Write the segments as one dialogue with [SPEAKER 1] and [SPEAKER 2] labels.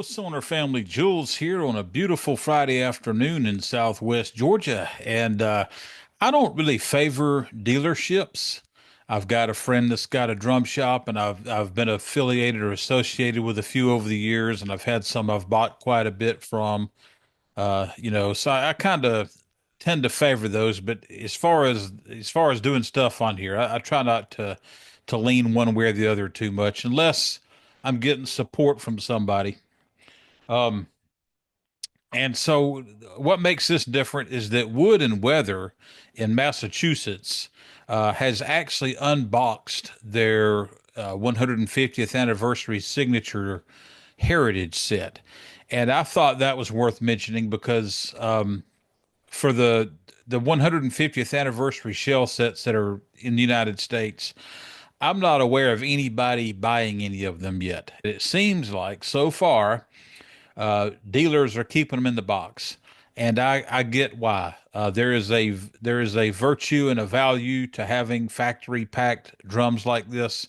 [SPEAKER 1] Sonor family. Jules here on a beautiful Friday afternoon in Southwest Georgia. And I don't really favor dealerships. I've got a friend that's got a drum shop, and I've been affiliated or associated with a few over the years, and I've had some I've bought quite a bit from. So I kind of tend to favor those. But as far as doing stuff on here, I try not to lean one way or the other too much, unless I'm getting support from somebody. Um, and so what makes this different is that Wood and Weather in Massachusetts has actually unboxed their 150th anniversary signature heritage set. And I thought that was worth mentioning because for the 150th anniversary shell sets that are in the United States, I'm not aware of anybody buying any of them yet. It seems like so far dealers are keeping them in the box, and I get why. There is a virtue and a value to having factory packed drums like this.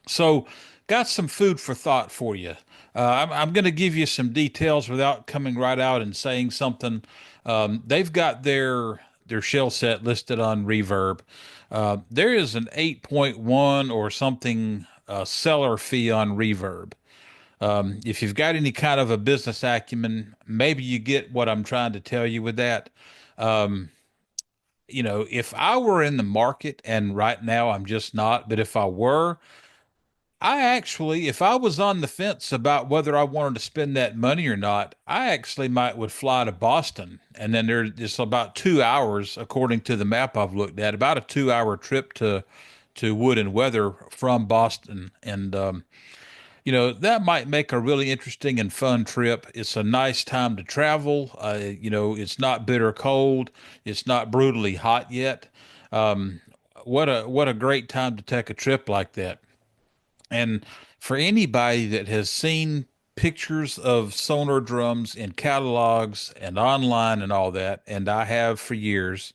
[SPEAKER 1] So, got some food for thought for you. I'm going to give you some details without coming right out and saying something. They've got their shell set listed on Reverb. There is an 8.1 or something seller fee on Reverb. If you've got any kind of a business acumen, maybe you get what I'm trying to tell you with that. Um, if I were in the market, and right now I'm just not, but if I were, if I was on the fence about whether I wanted to spend that money or not, I actually might would fly to Boston. And then it's about 2 hours, according to the map I've looked at, about a 2 hour trip to Wood and Weather from Boston. And that might make a really interesting and fun trip. It's a nice time to travel. It's not bitter cold. It's not brutally hot yet. Um, what a great time to take a trip like that. And for anybody that has seen pictures of Sonor drums in catalogs and online and all that, and I have for years,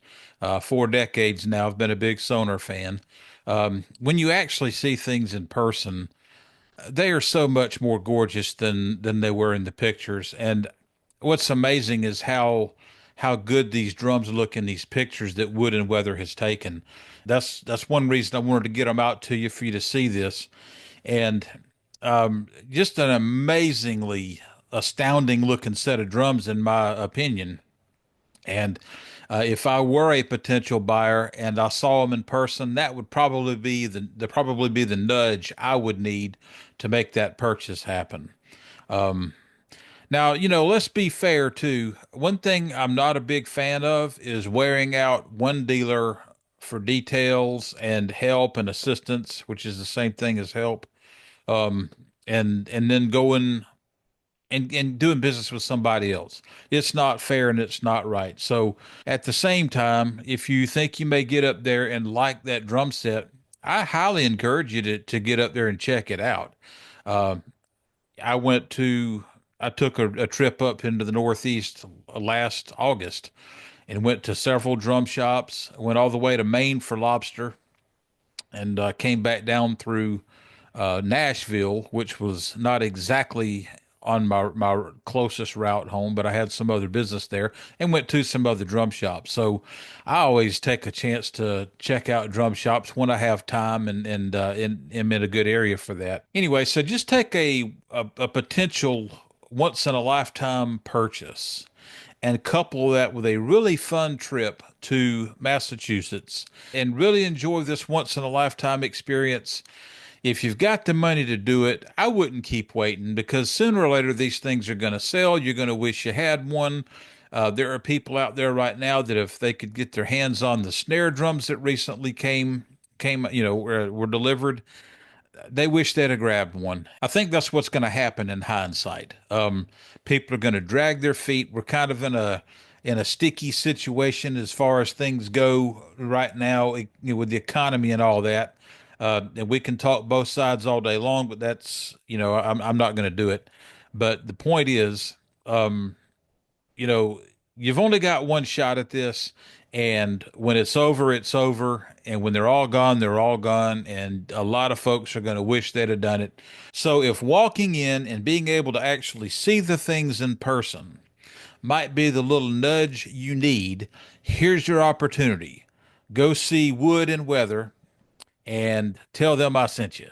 [SPEAKER 1] 4 decades now, I've been a big Sonor fan. When you actually see things in person, they are so much more gorgeous than they were in the pictures. And what's amazing is how good these drums look in these pictures that Wood and Weather has taken. That's one reason I wanted to get them out to you for you to see this. And just an amazingly astounding looking set of drums, in my opinion. And if I were a potential buyer and I saw them in person, that would probably be the nudge I would need to make that purchase happen. Now, let's be fair too. One thing I'm not a big fan of is wearing out one dealer for details and help and assistance, which is the same thing as help. Um, and then going and doing business with somebody else. It's not fair and it's not right. So at the same time, if you think you may get up there and like that drum set, I highly encourage you to get up there and check it out. Uh, I went to I took a trip up into the Northeast last August and went to several drum shops. Went all the way to Maine for lobster, and came back down through Nashville, which was not exactly on my closest route home, but I had some other business there and went to some other drum shops. So I always take a chance to check out drum shops when I have time and am in a good area for that. Anyway, so just take a potential once in a lifetime purchase and couple that with a really fun trip to Massachusetts and really enjoy this once in a lifetime experience. If you've got the money to do it, I wouldn't keep waiting, because sooner or later these things are going to sell. You're going to wish you had one. There are people out there right now that if they could get their hands on the snare drums that recently were delivered, they wish they'd have grabbed one. I think that's what's going to happen in hindsight. People are going to drag their feet. We're kind of in a sticky situation as far as things go right now, with the economy and all that. And we can talk both sides all day long, but I'm not going to do it. But the point is, um, you know, you've only got one shot at this, And when it's over, it's over. And when they're all gone, they're all gone. And a lot of folks are going to wish they'd have done it. So if walking in and being able to actually see the things in person might be the little nudge you need, here's your opportunity. Go see Wood and Weather and tell them I sent you.